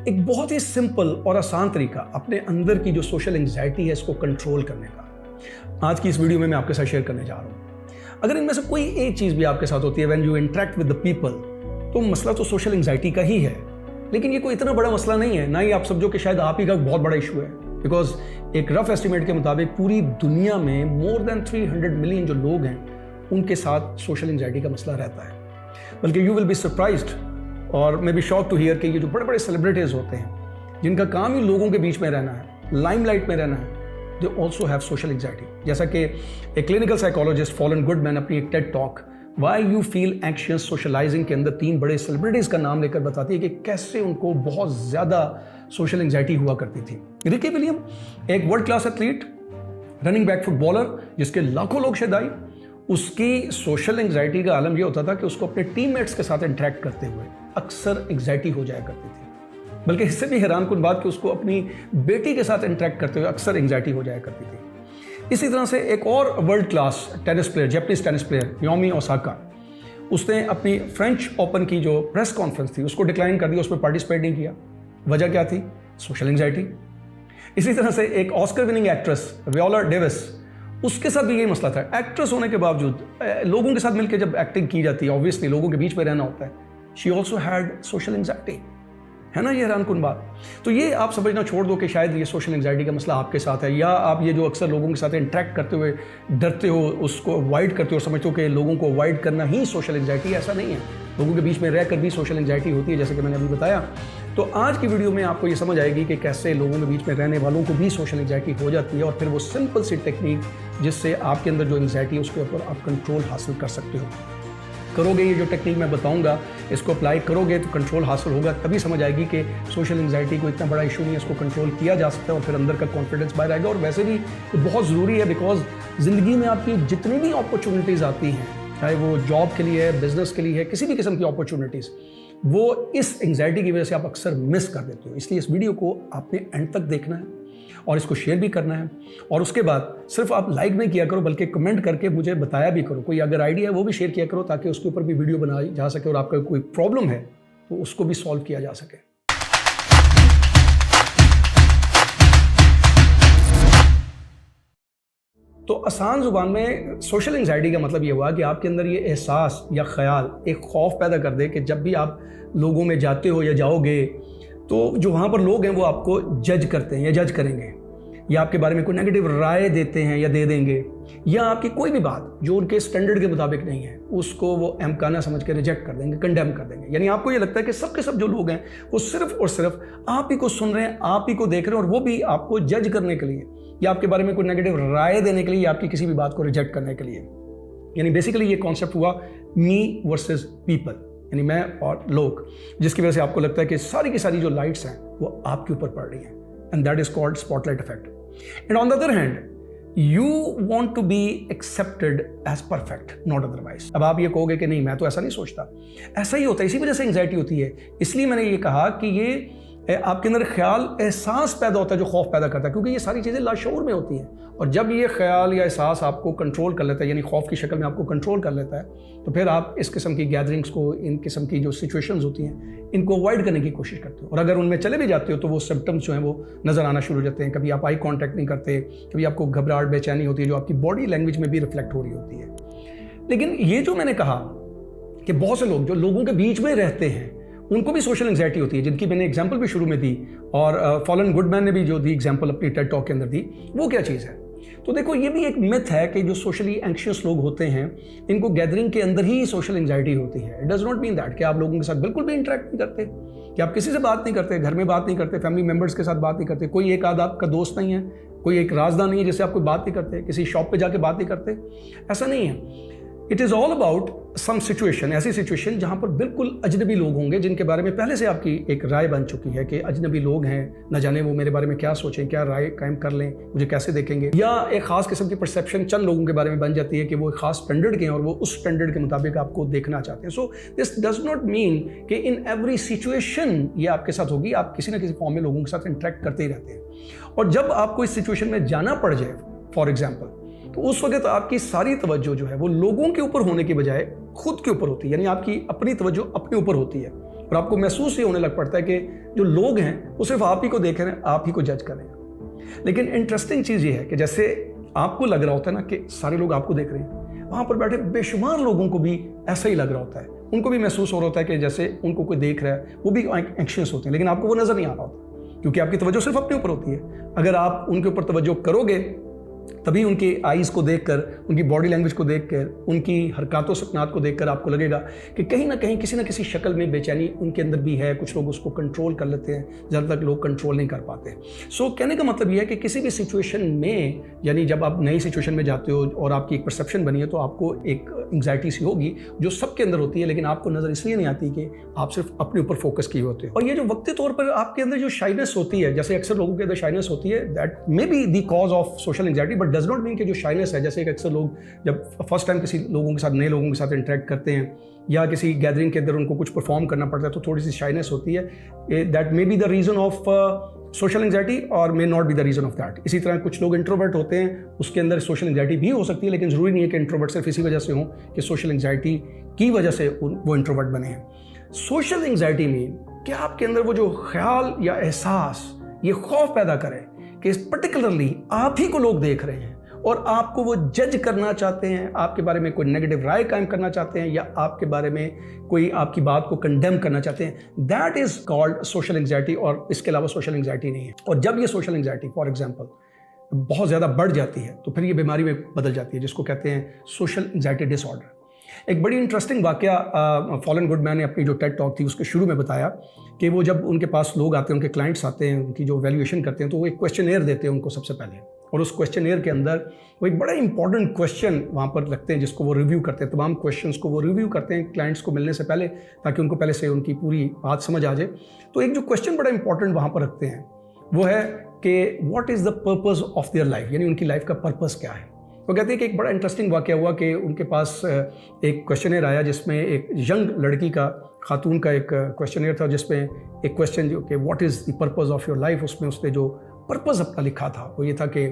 एक बहुत ही सिंपल और आसान तरीका अपने अंदर की जो सोशल एंग्जाइटी है इसको कंट्रोल करने का आज की इस वीडियो में मैं आपके साथ शेयर करने जा रहा हूँ। अगर इनमें से कोई एक चीज़ भी आपके साथ होती है when you interact with the people, तो मसला तो सोशल एंग्जाइटी का ही है। लेकिन ये कोई इतना बड़ा मसला नहीं है, ना ही आप समझो कि शायद आप ही का बहुत बड़ा इशू है। बिकॉज एक रफ एस्टिमेट के मुताबिक पूरी दुनिया में मोर देन 300 मिलियन जो लोग हैं उनके साथ सोशल एंग्जाइटी का मसला रहता है। बल्कि यू विल बी सरप्राइज्ड और may be shock to hear कि ये जो बड़े बड़े सेलिब्रिटीज होते हैं जिनका काम ही लोगों के बीच में रहना है, लाइमलाइट में रहना है, they also have social anxiety. जैसा कि एक क्लिनिकल साइकोलॉजिस्ट फॉलन गुडमैन अपनी एक TED talk why you feel anxious socialising के अंदर 3 बड़े सेलिब्रिटीज का नाम लेकर बताती है कि कैसे उनको बहुत ज़्यादा सोशल एंग्जाइटी हुआ करती थी। रिकी विलियम एक world class athlete, running back footballer जिसके लाखों लोग शदाई, उसकी सोशल एंग्जाइटी का आलम यह होता था कि उसको अपने टीममेट्स के साथ इंटरेक्ट करते हुए अक्सर एंग्जाइटी हो जाया करती थी। बल्कि इससे भी हैरानकुन बात कि उसको अपनी बेटी के साथ इंटरेक्ट करते हुए अक्सर एंग्जाइटी हो जाया करती थी। इसी तरह से एक और world class tennis player, Japanese tennis player Naomi Osaka, उसने अपनी फ्रेंच ओपन की जो प्रेस कॉन्फ्रेंस थी उसको डिक्लाइन कर दिया, उसमें पार्टिसिपेट नहीं किया। वजह क्या थी? Social anxiety. इसी तरह से एक Oscar winning actress Viola Davis, उसके साथ भी यही मसला था। एक्ट्रेस होने के बावजूद लोगों के साथ मिलकर जब एक्टिंग की जाती है, ऑब्वियसली लोगों के बीच में रहना होता है, she also had social anxiety. है ना ये हैरानकुन बात। तो ये आप समझना छोड़ दो कि शायद ये सोशल एंग्जाइटी का मसला आपके साथ है, या आप ये जो अक्सर लोगों के साथ इंटरेक्ट करते हुए डरते हो, उसको अवॉइड करते हो, समझते हो कि लोगों को अवॉइड करना ही सोशल एंग्जाइटी। ऐसा नहीं है, लोगों के बीच में रहकर भी सोशल एंग्जाइटी होती है, जैसे कि मैंने अभी बताया। तो आज की वीडियो में आपको ये समझ आएगी कि कैसे लोगों के बीच में रहने वालों को भी सोशल एंग्जाइटी हो जाती है, और फिर वो सिंपल सी टेक्निक जिससे आपके अंदर जो एंग्जाइटी है उसके ऊपर आप कंट्रोल हासिल कर सकते हो। करोगे ये जो टेक्निक मैं बताऊंगा, इसको अप्लाई करोगे तो कंट्रोल हासिल होगा। तभी समझ आएगी कि सोशल एंग्जाइटी को इतना बड़ा इशू नहीं है, इसको कंट्रोल किया जा सकता है और फिर अंदर का कॉन्फिडेंस बाहर आएगा। और वैसे भी ये बहुत ज़रूरी है, बिकॉज ज़िंदगी में आपकी जितनी भी अपॉर्चुनिटीज़ आती हैं, चाहे वो जॉब के लिए है, बिजनेस के लिए है, किसी भी किस्म की अपॉर्चुनिटीज़, वो इस एंग्जाइटी की वजह से आप अक्सर मिस कर देते हो। इसलिए इस वीडियो को आपने एंड तक देखना है और इसको शेयर भी करना है। और उसके बाद सिर्फ आप लाइक नहीं किया करो, बल्कि कमेंट करके मुझे बताया भी करो। कोई अगर आइडिया है वो भी शेयर किया करो, ताकि उसके ऊपर भी वीडियो बनाई जा सके, और आपका कोई प्रॉब्लम है तो उसको भी सॉल्व किया जा सके। तो आसान जुबान में सोशल एंग्जाइटी का मतलब ये हुआ कि आपके अंदर ये एहसास या ख्याल एक खौफ पैदा कर दे कि जब भी आप लोगों में जाते हो या जाओगे तो जो वहाँ पर लोग हैं वो आपको जज करते हैं या जज करेंगे, या आपके बारे में कोई नेगेटिव राय देते हैं या दे देंगे, या आपकी कोई भी बात जो उनके स्टैंडर्ड के मुताबिक नहीं है उसको वो अहमकाना समझ के रिजेक्ट कर देंगे, कंडेम कर देंगे। यानी आपको ये लगता है कि सब के सब जो लोग हैं वो सिर्फ और सिर्फ आप ही को सुन रहे हैं, आप ही को देख रहे हैं, और वो भी आपको जज करने के लिए या आपके बारे में कोई नेगेटिव राय देने के लिए या आपकी किसी भी बात को रिजेक्ट करने के लिए। यानी बेसिकली ये कॉन्सेप्ट हुआ मी वर्सेस पीपल, यानी मैं और लोग, जिसकी वजह से आपको लगता है कि सारी की सारी जो लाइट्स हैं वो आपके ऊपर पड़ रही हैं, and that is called spotlight effect. And on the other hand you want to be accepted as perfect, not otherwise. अब आप ये कहोगे कि नहीं मैं तो ऐसा नहीं सोचता, ऐसा ही होता है, इसी वजह से एंग्जाइटी होती है। इसलिए मैंने ये कहा कि ये आपके अंदर ख्याल एहसास पैदा होता है जो खौफ पैदा करता है, क्योंकि ये सारी चीज़ें लाशऊर में होती हैं। और जब ये ख्याल या एहसास आपको कंट्रोल कर लेता है, यानी खौफ की शक्ल में आपको कंट्रोल कर लेता है, तो फिर आप इस किस्म की गैदरिंग्स को, इन किस्म की जो सिचुएशंस होती हैं, इनको अवॉइड करने की कोशिश करते हो। और अगर उनमें चले भी जाते हो तो वो सिम्टम्स जो हैं वो नज़र आना शुरू हो जाते हैं। कभी आप आई कॉन्टैक्ट नहीं करते, कभी आपको घबराहट, बेचैनी होती है जो आपकी बॉडी लैंग्वेज में भी रिफ्लेक्ट हो रही होती है। लेकिन ये जो मैंने कहा कि बहुत से लोग जो लोगों के बीच में रहते हैं उनको भी सोशल एंग्जाइटी होती है, जिनकी मैंने एग्जांपल भी शुरू में दी, और फॉलन गुडमैन ने भी जो दी एग्जांपल अपनी टेड टॉक के अंदर दी, वो क्या चीज़ है? तो देखो ये भी एक मिथ है कि जो सोशली एंग्शियस लोग होते हैं इनको गैदरिंग के अंदर ही सोशल एंग्जाइटी होती है। It does not mean that कि आप लोगों के साथ बिल्कुल भी इंटरेक्ट नहीं करते, कि आप किसी से बात नहीं करते, घर में बात नहीं करते, फैमिली मेम्बर्स के साथ बात नहीं करते, कोई एक आध आपका दोस्त नहीं है, कोई एक राजदार नहीं है जिससे आप कोई बात नहीं करते, किसी शॉप पे जाके बात नहीं करते, ऐसा नहीं है। It is all about some situation, ऐसी सिचुएशन जहाँ पर बिल्कुल अजनबी लोग होंगे जिनके बारे में पहले से आपकी एक राय बन चुकी है कि अजनबी लोग हैं, न जाने वो मेरे बारे में क्या सोचें, क्या राय कायम कर लें, मुझे कैसे देखेंगे, या एक खास किस्म की परसेप्शन चंद लोगों के बारे में बन जाती है कि वो एक खास स्टैंडर्ड के हैं और वो उस स्टैंडर्ड के मुताबिक आपको देखना चाहते हैं। So this does not mean कि इन एवरी सिचुएशन ये आपके साथ होगी। आप किसी न किसी फॉर्म में लोगों के साथ इंटरेक्ट करते ही रहते हैं, और जब आपको इस सिचुएशन में जाना पड़ जाए फॉर एग्जाम्पल, तो उस वक्त आपकी सारी तवज्जो जो है वो लोगों के ऊपर होने की बजाय खुद के ऊपर होती है, यानी आपकी अपनी तवज्जो अपने ऊपर होती है। और आपको महसूस ये होने लग पड़ता है कि जो लोग हैं वो सिर्फ आप ही को देख रहे हैं, आप ही को जज कर रहे हैं। लेकिन इंटरेस्टिंग चीज़ ये है कि जैसे आपको लग रहा होता है ना कि सारे लोग आपको देख रहे हैं, वहाँ पर बैठे बेशुमार लोगों को भी ऐसा ही लग रहा होता है। उनको भी महसूस हो रहा होता है कि जैसे उनको कोई देख रहा है, वो भी एंक्शियस होते हैं, लेकिन आपको वो नज़र नहीं आ रहा होता क्योंकि आपकी तवज्जो सिर्फ अपने ऊपर होती है। अगर आप उनके ऊपर तवज्जो करोगे तभी उनकी आईज़ को देखकर, उनकी बॉडी लैंग्वेज को देखकर, उनकी हरकतों सकनात को देखकर आपको लगेगा कि कहीं ना कहीं किसी न किसी शक्ल में बेचैनी उनके अंदर भी है। कुछ लोग उसको कंट्रोल कर लेते हैं, ज़्यादा तक लोग कंट्रोल नहीं कर पाते। सो कहने का मतलब यह है कि किसी भी सिचुएशन में, यानी जब आप नई सिचुएशन में जाते हो और आपकी एक परसेप्शन बनी है, तो आपको एक एंग्जाइटी सी होगी जो सबके अंदर होती है, लेकिन आपको नज़र इसलिए नहीं आती कि आप सिर्फ अपने ऊपर फोकस किए होते हो। और ये जो वक्ती तौर पर आपके अंदर जो शाइनेस होती है, जैसे अक्सर लोगों के अंदर शाइनेस होती है, that may be the cause of social anxiety, but does not mean कि जो शाइनेस है, जैसे कि अक्सर लोग जब फर्स्ट टाइम किसी लोगों के साथ, नए लोगों के साथ इंटरेक्ट करते हैं या किसी गैदरिंग के अंदर उनको कुछ परफॉर्म करना पड़ता है, तो थोड़ी सी शाइनेस होती है। That may be the reason of social anxiety और may not be the reason of that. इसी तरह कुछ लोग इंट्रोवर्ट होते हैं, उसके अंदर सोशल एंग्जाइटी भी हो सकती है, लेकिन ज़रूरी नहीं है कि इंट्रोवर्ट सिर्फ इसी वजह से हो कि सोशल एंग्जाइटी की वजह से वो इंट्रोवर्ट बने हैं। सोशल एंग्जाइटी में कि आपके अंदर वो जो ख्याल या एहसास, ये खौफ पैदा करे कि पर्टिकुलरली आप ही को लोग देख रहे हैं और आपको वो जज करना चाहते हैं, आपके बारे में कोई नेगेटिव राय कायम करना चाहते हैं या आपके बारे में कोई आपकी बात को कंडेम करना चाहते हैं, that is called social anxiety. और इसके अलावा सोशल एंग्जाइटी नहीं है। और जब ये सोशल एंग्जाइटी फॉर एग्जांपल बहुत ज़्यादा बढ़ जाती है तो फिर ये बीमारी में बदल जाती है, जिसको कहते हैं सोशल एंग्जाइटी डिसऑर्डर। एक बड़ी इंटरेस्टिंग वाकया फॉलन गुडमैन ने अपनी जो टेड टॉक थी उसके शुरू में बताया कि वो जब उनके पास लोग आते हैं, उनके क्लाइंट्स आते हैं, उनकी जो वैल्यूएशन करते हैं, तो वो एक क्वेश्चनेयर देते हैं उनको सबसे पहले, और उस क्वेश्चनेयर के अंदर वो एक बड़ा इंपॉर्टेंट क्वेश्चन वहाँ पर रखते हैं जिसको वो रिव्यू करते हैं। तमाम क्वेश्चंस को वो रिव्यू करते हैं क्लाइंट्स को मिलने से पहले, ताकि उनको पहले से उनकी पूरी बात समझ आ जाए। तो एक जो क्वेश्चन बड़ा इंपॉर्टेंट वहाँ पर रखते हैं वो है कि what is the purpose of their life, यानी उनकी लाइफ का पर्पज़ क्या है। वो कहते हैं कि एक बड़ा इंटरेस्टिंग वाक़या हुआ कि उनके पास एक क्वेश्चनेयर आया जिसमें एक यंग लड़की का, खातून का एक क्वेश्चनेयर था, जिसमें एक क्वेश्चन जो कि what is the purpose of your life, उसमें उसने जो पर्पज़ अपना लिखा था वो ये था कि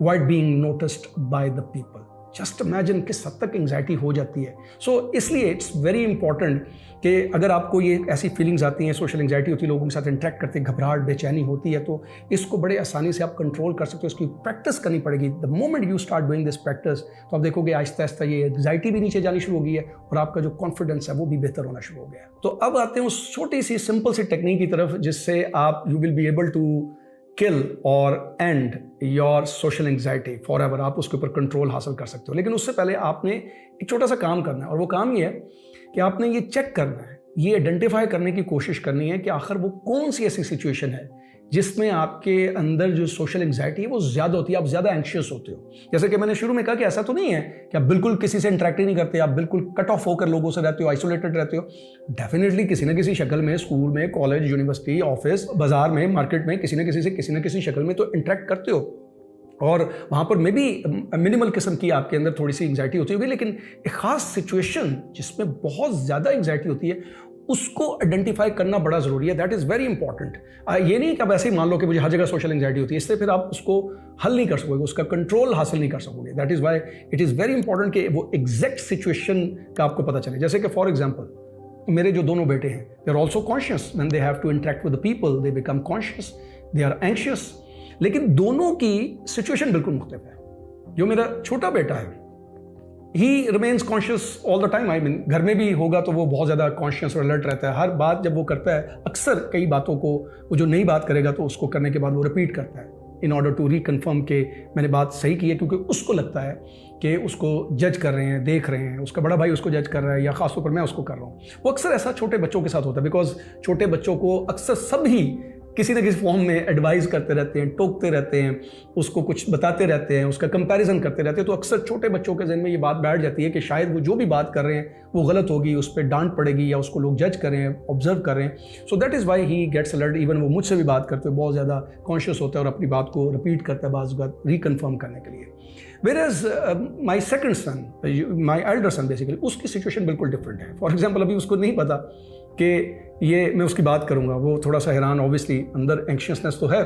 white being noticed by the people. Just imagine किस हद तक एंग्जाइटी हो जाती है। सो इसलिए इट्स वेरी इंपॉर्टेंट कि अगर आपको ये ऐसी फीलिंग्स आती हैं, सोशल एंग्जाइटी होती है, लोगों के साथ इंटरेक्ट करते हैं, घबराहट, बेचैनी होती है, तो इसको बड़े आसानी से आप कंट्रोल कर सकते हो। इसकी प्रैक्टिस करनी पड़ेगी। The moment you start doing this practice, तो आप देखोगे आहिस्ता आहिस्ता ये एंग्जाइटी भी नीचे जानी शुरू हो गई है और आपका जो कॉन्फिडेंस है वो भी बेहतर होना शुरू हो गया है। तो अब आते हैं उस छोटी सी सिंपल सी टेक्निक की तरफ जिससे आप you will be able to kill और and your social anxiety forever. आप उसके ऊपर कंट्रोल हासिल कर सकते हो। लेकिन उससे पहले आपने एक छोटा सा काम करना है, और वो काम ये है कि आपने ये चेक करना है, ये आइडेंटिफाई करने की कोशिश करनी है कि आखिर वो कौन सी ऐसी सिचुएशन है जिसमें आपके अंदर जो सोशल एंग्जाइटी है वो ज़्यादा होती है, आप ज़्यादा एंक्शियस होते हो। जैसे कि मैंने शुरू में कहा कि ऐसा तो नहीं है कि आप बिल्कुल किसी से इंटरेक्ट ही नहीं करते, आप बिल्कुल कट ऑफ होकर लोगों से रहते हो, आइसोलेटेड रहते हो। डेफिनेटली किसी न किसी शक्ल में, स्कूल में, कॉलेज, यूनिवर्सिटी, ऑफिस, बाजार में, मार्केट में किसी न किसी से किसी न किसी शक्ल में तो इंटरेक्ट करते हो, और वहाँ पर मे बी मिनिमल किस्म की आपके अंदर थोड़ी सी एंग्जाइटी होती होगी। लेकिन एक ख़ास सिचुएशन जिसमें बहुत ज़्यादा एंग्जाइटी होती है उसको आइडेंटिफाई करना बड़ा ज़रूरी है। That is very important. ये नहीं कि आप ऐसे ही मान लो कि मुझे हर जगह सोशल एंग्जाइटी होती है, इससे फिर आप उसको हल नहीं कर सकोगे, उसका कंट्रोल हासिल नहीं कर सकोगे। That is why it is very important कि वो एग्जैक्ट सिचुएशन का आपको पता चले। जैसे कि फॉर एग्जाम्पल मेरे जो दोनों बेटे हैं, they are also conscious when they have to interact with the people, they become conscious, they are anxious, लेकिन दोनों की सिचुएशन बिल्कुल मुख्तलिफ है। जो मेरा छोटा बेटा है, ही remains conscious all the time. I mean घर में भी होगा तो वो बहुत ज़्यादा कॉन्शियस और अलर्ट रहता है। हर बात जब वो करता है, अक्सर कई बातों को वो जो नई बात करेगा तो उसको करने के बाद वो रिपीट करता है इन ऑर्डर टू रिकन्फर्म के मैंने बात सही की है, क्योंकि उसको लगता है कि उसको जज कर रहे हैं, देख रहे हैं, उसका बड़ा भाई उसको जज कर रहा है, या ख़ासतौर पर मैं उसको कर रहा हूँ। वो अक्सर ऐसा छोटे बच्चों के साथ होता है, बिकॉज छोटे बच्चों को अक्सर सभी किसी न किसी फॉर्म में एडवाइस करते रहते हैं, टोकते रहते हैं, उसको कुछ बताते रहते हैं, उसका कंपैरिजन करते रहते हैं। तो अक्सर छोटे बच्चों के जहन में ये बात बैठ जाती है कि शायद वो जो भी बात कर रहे हैं वो गलत होगी, उस पर डांट पड़ेगी या उसको लोग जज कर रहे हैं, ऑब्जर्व कर रहे हैं। So that is why he gets alert. Even वो मुझसे भी बात करते हुए बहुत ज़्यादा कॉन्शियस होता है और अपनी बात को रिपीट करता है बाज़ बात रिकन्फर्म करने के लिए। Whereas my second son, my elder son basically, उसकी सिचुएशन बिल्कुल डिफरेंट है। फॉर एग्जाम्पल अभी उसको नहीं पता कि ये मैं उसकी बात करूँगा, वो थोड़ा सा हैरान, ऑब्वियसली अंदर एंक्शियसनेस तो है।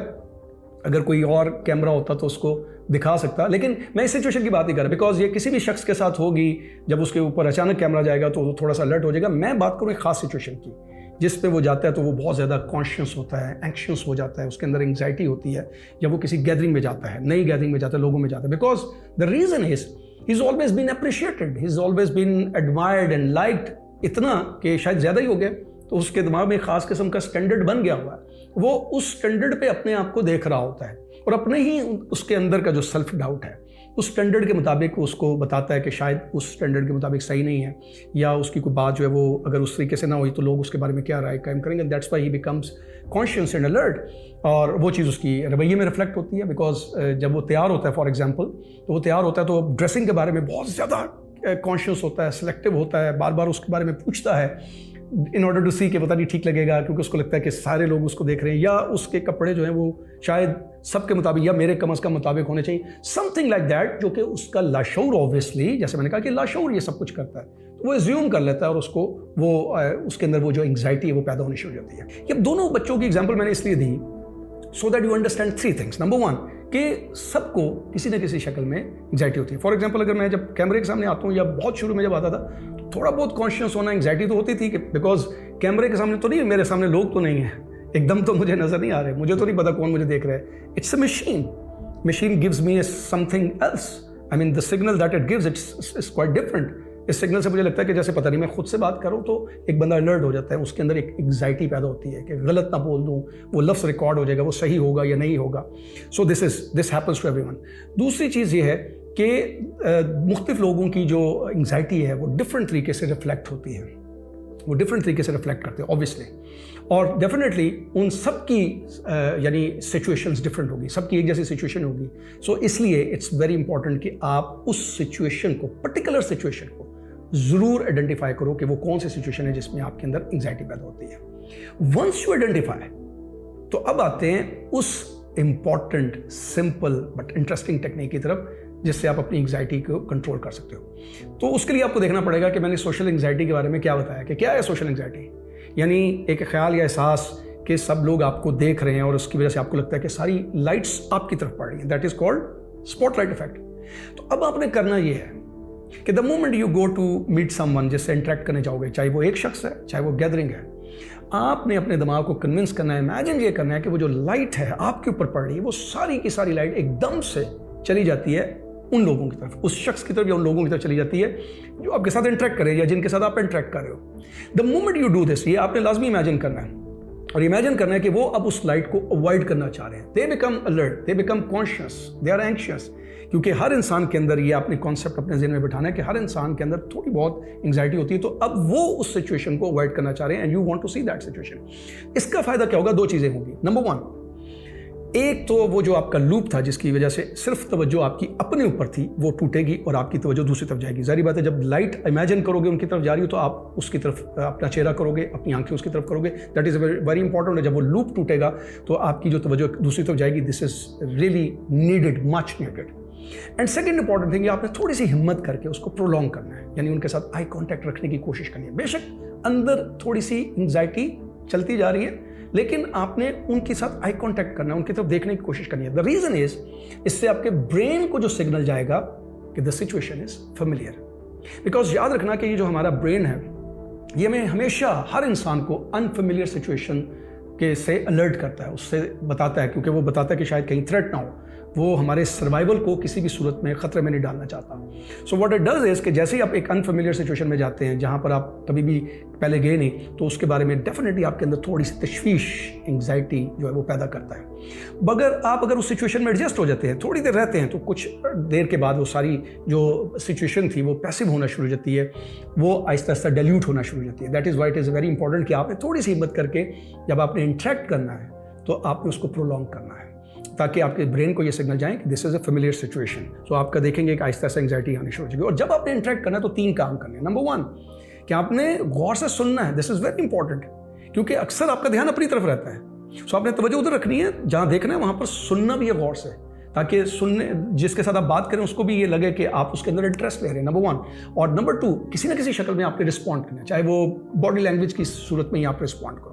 अगर कोई और कैमरा होता तो उसको दिखा सकता, लेकिन मैं इस सिचुएशन की बात नहीं कर रहा, बिकॉज ये किसी भी शख्स के साथ होगी। जब उसके ऊपर अचानक कैमरा जाएगा तो वो थोड़ा सा अलर्ट हो जाएगा। मैं बात करूँ एक ख़ास सिचुएशन की जिस पे वो जाता है तो वो बहुत ज़्यादा कॉन्शियस होता है, एंक्शियस हो जाता है, उसके अंदर एंग्जाइटी होती है। जब वो किसी गैदरिंग में जाता है, नई गैदरिंग में जाता है, लोगों में जाता है, because the reason is he is always been appreciated, he is always been admired and liked, इतना कि शायद ज़्यादा ही हो गया। तो उसके दिमाग में ख़ास किस्म का स्टैंडर्ड बन गया हुआ है, वो उस स्टैंडर्ड पे अपने आप को देख रहा होता है और अपने ही उसके अंदर का जो सेल्फ डाउट है उस स्टैंडर्ड के मुताबिक उसको बताता है कि शायद उस स्टैंडर्ड के मुताबिक सही नहीं है, या उसकी कोई बात जो है वो अगर उस तरीके से ना हुई तो लोग उसके बारे में क्या राय कायम करेंगे। That's why he becomes conscious and alert, और वो चीज़ उसकी रवैये में रिफ्लेक्ट होती है। बिकॉज जब वो तैयार होता है, फॉर एग्जाम्पल, तो वो तैयार होता है तो ड्रेसिंग के बारे में बहुत ज़्यादा कॉन्शियस होता है, सिलेक्टिव होता है, बार बार उसके बारे में पूछता है इन ऑर्डर टू सी कि पता नहीं ठीक लगेगा, क्योंकि उसको लगता है कि सारे लोग उसको देख रहे हैं, या उसके कपड़े जो हैं वो शायद सबके मुताबिक या मेरे कम अज़ कम मुताबिक होने चाहिए, समथिंग लाइक दैट, जो कि उसका लाशऊर ऑब्वियसली, जैसे मैंने कहा कि लाशऊर ये सब कुछ करता है, तो वो एज्यूम कर लेता है और उसको वो उसके अंदर वो जो एंग्जाइटी है वो पैदा होनी शुरू हो जाती है। ये दोनों बच्चों की एग्जाम्पल मैंने इसलिए दी so that you understand 3 things. Number 1 कि सबको किसी न किसी शक्ल में एंग्जाइटी होती है। फॉर एग्जाम्पल, अगर मैं जब कैमरे के सामने आता हूँ या बहुत शुरू में जब आता था तो थोड़ा बहुत कॉन्शियस होना, एंग्जाइटी तो होती थी कि बिकॉज कैमरे के सामने तो नहीं, मेरे सामने लोग तो नहीं है, एकदम तो मुझे नजर नहीं आ रहे, मुझे तो नहीं पता कौन मुझे देख रहा है। It's a machine gives me something else, I mean the signal that it gives it's quite different. इस सिग्नल से मुझे लगता है कि जैसे पता नहीं मैं खुद से बात करूं तो एक बंदा अलर्ट हो जाता है, उसके अंदर एक एंग्जाइटी पैदा होती है कि गलत ना बोल दूं, वो लफ्ज़ रिकॉर्ड हो जाएगा, वो सही होगा या नहीं होगा। So this happens to everyone. दूसरी चीज़ ये है कि मुख्तलिफ लोगों की जो एंग्जाइटी है वो डिफरेंट तरीके से रिफ्लेक्ट होती है, वो डिफरेंट तरीके से रिफ्लेक्ट करते हैं ऑब्वियसली, और डेफिनेटली उन सब की यानी सिचुएशंस डिफरेंट होगी, सबकी एक जैसी सिचुएशन होगी। सो इसलिए इट्स वेरी इंपॉर्टेंट कि आप उस सिचुएशन को, पर्टिकुलर सिचुएशन को ज़रूर आइडेंटिफाई करो कि वो कौन सी सिचुएशन है जिसमें आपके अंदर एंग्जाइटी पैदा होती है। वंस यू आइडेंटिफाई, तो अब आते हैं उस important, simple but interesting technique की तरफ जिससे आप अपनी एंग्जाइटी को कंट्रोल कर सकते हो। तो उसके लिए आपको देखना पड़ेगा कि मैंने सोशल एंग्जाइटी के बारे में क्या बताया, कि क्या है सोशल एंग्जाइटी। यानी एक ख्याल या एहसास कि सब लोग आपको देख रहे हैं और उसकी वजह से आपको लगता है कि सारी लाइट्स आपकी तरफ पड़ रही हैं, that is called spotlight effect. तो अब आपने करना ये है कि the moment you go to meet someone, जिससे इंटरेक्ट करने जाओगे, चाहे वो एक शख्स है चाहे वो गैदरिंग है, आपने अपने दिमाग को कन्विंस करना है, इमेजिन ये करना है कि वो जो लाइट है आपके ऊपर पड़ रही है, वो सारी की सारी लाइट एकदम से चली जाती है उन लोगों की तरफ, उस शख्स की तरफ या उन लोगों की तरफ चली जाती है जो आपके साथ इंटरेक्ट करे या जिनके साथ आप इंटरेक्ट कर रहे हो। The moment you do this, ये आपने लाजमी इमेजिन करना है, और इमेजिन करना है कि वो अब उस लाइट को अवॉइड करना चाह रहे हैं। They become alert, they become conscious, they are anxious, क्योंकि हर इंसान के अंदर, ये आपने कॉन्सेप्ट अपने ज़हन में बिठाना है कि हर इंसान के अंदर थोड़ी बहुत एंग्जाइटी होती है, तो अब वो उस सिचुएशन को अवॉइड करना चाह रहे हैं and you want to see that situation. इसका फायदा क्या होगा? 2 चीज़ें होंगी। नंबर 1, एक तो वो जो आपका लूप था जिसकी वजह से सिर्फ तवज्जो आपकी अपने ऊपर थी वो टूटेगी और आपकी तवज्जो दूसरी तरफ जाएगी। जाहिर बात है, जब लाइट इमेजिन करोगे उनकी तरफ जा रही हो तो आप उसकी तरफ अपना चेहरा करोगे, अपनी आंखें उसकी तरफ करोगे, दैट इज़ वेरी इंपॉर्टेंट। जब वो लूप टूटेगा तो आपकी जो तवज्जो दूसरी तरफ जाएगी, this is really needed, much needed. And second important thing, आपने थोड़ी सी हिम्मत करके उसको प्रोलॉन्ग करना है, यानी उनके साथ आई कॉन्टैक्ट रखने की कोशिश करनी है। बेशक अंदर थोड़ी सी एंग्जाइटी चलती जा रही है, लेकिन आपने उनके साथ आई कॉन्टैक्ट करना है, उनकी तरफ देखने की कोशिश करनी है। द रीजन इज, इससे आपके ब्रेन को जो सिग्नल जाएगा कि the situation is familiar. Because याद रखना कि ये जो हमारा ब्रेन है, ये हमें हमेशा, हर इंसान को अनफेमिलियर सिचुएशन के से अलर्ट करता है, उससे बताता है, क्योंकि वो बताता है कि शायद कहीं थ्रेट ना हो, वो हमारे सर्वाइवल को किसी भी सूरत में ख़तरे में नहीं डालना चाहता। So what it does is कि जैसे ही आप एक अनफेमिलियर सिचुएशन में जाते हैं जहाँ पर आप कभी भी पहले गए नहीं, तो उसके बारे में डेफिनेटली आपके अंदर थोड़ी सी तशवीश, एंग्जाइटी जो है वो पैदा करता है। मगर आप अगर उस सिचुएशन में एडजस्ट हो जाते हैं, थोड़ी देर रहते हैं, तो कुछ देर के बाद वो सारी जो सिचुएशन थी वो पैसिव होना शुरू हो जाती है, वो आहिस्ता आहिस्ता डाइल्यूट होना शुरू हो जाती है। That is why it is very important कि आपने थोड़ी सी हिम्मत करके जब आपने इंटरेक्ट करना है तो आपने उसको प्रोलॉन्ग करना है, ताकि आपके ब्रेन को ये सिग्नल जाए कि this is a familiar situation. तो आपका देखेंगे कि आहिस्ता आहिस्ता एंग्जाइटी आनी शुरू हो जाएगी। और जब आपने इंटरेक्ट करना है तो 3 काम करने हैं। नंबर 1 कि आपने गौर से सुनना है, दिस इज़ वेरी इंपॉर्टेंट, क्योंकि अक्सर आपका ध्यान अपनी तरफ रहता है। सो आपने तवज्जो उधर रखनी है, जहाँ देखना है वहाँ पर सुनना भी है गौर से, ताकि सुनने जिसके साथ आप बात करें उसको भी ये लगे कि आप उसके अंदर इंटरेस्ट ले रहे हैं, नंबर 1। और नंबर 2, किसी ना किसी शक्ल में आपने रिस्पॉन्ड करना है, चाहे वो बॉडी लैंग्वेज की सूरत में ही आप रिस्पॉन्ड करो,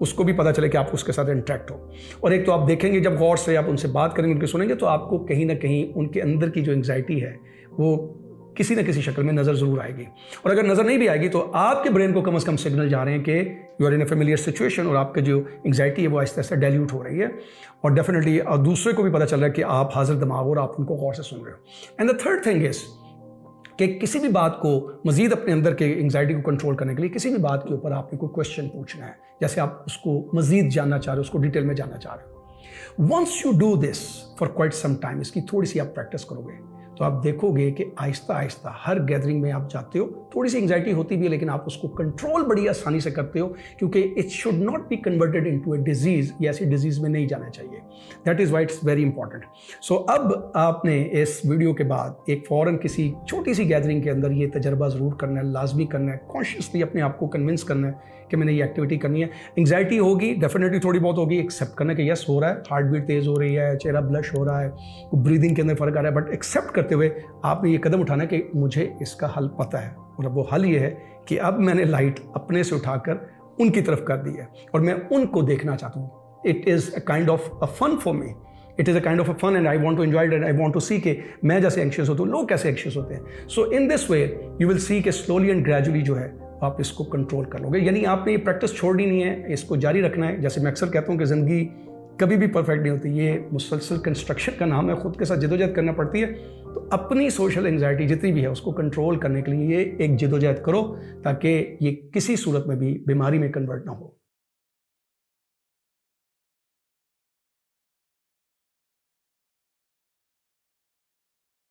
उसको भी पता चले कि आप उसके साथ इंटरेक्ट हो। और एक तो आप देखेंगे, जब गौर से आप उनसे बात करेंगे, उनके सुनेंगे, तो आपको कहीं ना कहीं उनके अंदर की जो एंग्जाइटी है वो किसी न किसी शक्ल में नज़र ज़रूर आएगी। और अगर नज़र नहीं भी आएगी तो आपके ब्रेन को कम से कम सिग्नल जा रहे हैं कि you are in a familiar situation और आपका जो एंग्जाइटी है वो आहिस्ता आहिस्ता डाइल्यूट हो रही है और डेफिनेटली दूसरे को भी पता चल रहा है कि आप हाजिर दिमाग हो और आप उनको गौर से सुन रहे हो। And the third thing is कि किसी भी बात को मज़ीद अपने अंदर के एंग्जाइटी को कंट्रोल करने के लिए किसी भी बात के ऊपर आपने कोई क्वेश्चन पूछना है, जैसे आप उसको मज़ीद जानना चाह रहे हो, उसको डिटेल में जानना चाह रहे हो। Once you do this for quite some time, इसकी थोड़ी सी आप प्रैक्टिस करोगे तो आप देखोगे कि आहिस्ता आहिस्ता हर गैदरिंग में आप जाते हो, थोड़ी सी एंग्जाइटी होती भी है लेकिन आप उसको कंट्रोल बड़ी आसानी से करते हो, क्योंकि it should not be converted into a disease. ये ऐसी डिजीज़ में नहीं जाना चाहिए। That is why it's very important. So अब आपने इस वीडियो के बाद एक फ़ौरन किसी छोटी सी गैदरिंग के अंदर ये तजर्बा ज़रूर करना है, लाजमी करना है, कॉन्शियसली अपने आप को कन्विंस करना है कि मैंने ये एक्टिविटी करनी है। एंग्जाइटी होगी, डेफिनेटली थोड़ी बहुत होगी, एक्सेप्ट करना कि यस हो रहा है, हार्ट बीट तेज़ हो रही है, चेहरा ब्लश हो रहा है, ब्रीदिंग के अंदर फ़र्क आ रहा है, बट एक्सेप्ट करते हुए आपने ये कदम उठाना कि मुझे इसका हल पता है और अब वो हल ये है कि अब मैंने लाइट अपने से उठाकर उनकी तरफ कर दी है और मैं उनको देखना चाहता हूँ। It is a kind of a fun for me, it is a kind of a fun and I want to enjoy it and I want to see कि मैं जैसे एंक्शियस होता हूँ लोग कैसे एंक्शियस होते हैं। So in this way you will see कि स्लोली एंड ग्रेजुअली जो है आप इसको कंट्रोल कर लोगे। यानी आपने ये प्रैक्टिस छोड़नी नहीं है, इसको जारी रखना है। जैसे मैं अक्सर कहता हूँ कि ज़िंदगी कभी भी परफेक्ट नहीं होती, ये मुसलसल कंस्ट्रक्शन का नाम है, खुद के साथ जदोजहद करना पड़ती है। तो अपनी सोशल एंग्जाइटी जितनी भी है उसको कंट्रोल करने के लिए ये एक जदोजहद करो ताकि ये किसी सूरत में भी बीमारी में कन्वर्ट ना हो।